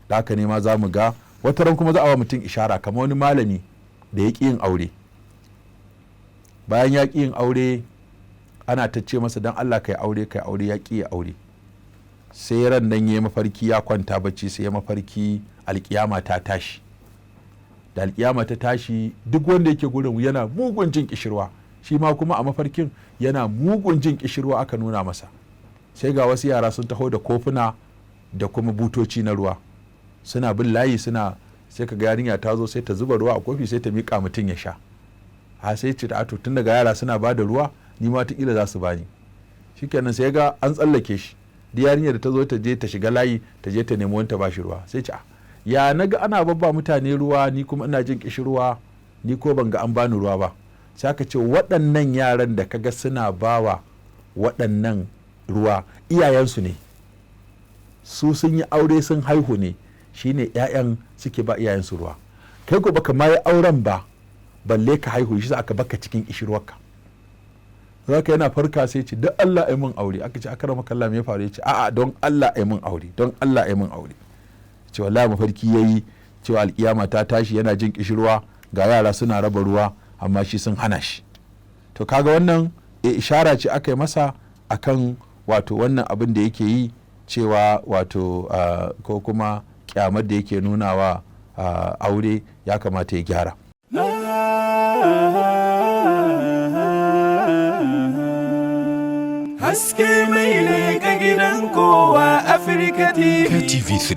da haka ne ma za mu ga wata ran kuma za a wa mutum ishara kamar wani malami da ya ƙi yin aure. Bayan ya ƙi yin aure ana ta ce masa don Allah kai aure ya ƙi ya aure. Sai ran nan ya mafarki ya kwanta bacci sai ya mafarki alƙiyama ta tashi. Da alƙiyama ta tashi duk wanda yake gurin yana mugun jin kishirwa, shi ma kuma a mafarkin yana mugun jin kishirwa aka nuna masa. Sai ga wasu yara sun taho da kofuna da kuma butoci na ruwa suna bin layi suna, sai ka ga yarinya ta zo sai ta zuba ruwa a kofi sai ta miƙa mutum ya sha. A sai ce ta tun daga yara suna ba da ruwa ni ma wataƙila za su bani. Shikenan sai ga an tsallake shi, da yarinya da ta zo ta je ta shiga layi ta je ta nemi wanta ba shi ruwa. Sai ce ya naga ana babba mutane ruwa ni kuma ina jin kishirwa ni ko ban ga an bani ruwa ba. Sai aka ce waɗannan yaran da kaga suna bawa waɗannan ruwa iyayensu ne, su sun yi aure sun haihu ne, shine 'ya'yan suke ba iyayensu ruwa. Kai ko baka ma yi auren ba balle ka haihu, shi aka baka cikin kishirwarka. Zaka yana farka sai ce don Allah ai mun aure. Aka ce akramaka Allah me ya faru? Ya ce a'a don Allah ai mun aure, don Allah ai mun aure. Ce wallahi mafarki yayi cewa alkiyama ta tashi yana jin kishirwa ga yara suna raba ruwa amma shi sun hana shi. To kaga wannan ishara ce aka yi masa akan wato wannan abin da yake yi, cewa wato ko kuma kyamar da yake nunawa aure ya kamata ya gyara. Haske mai ne ga gidan kowa Afirka TV. TV3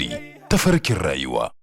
tafarkin rayuwa.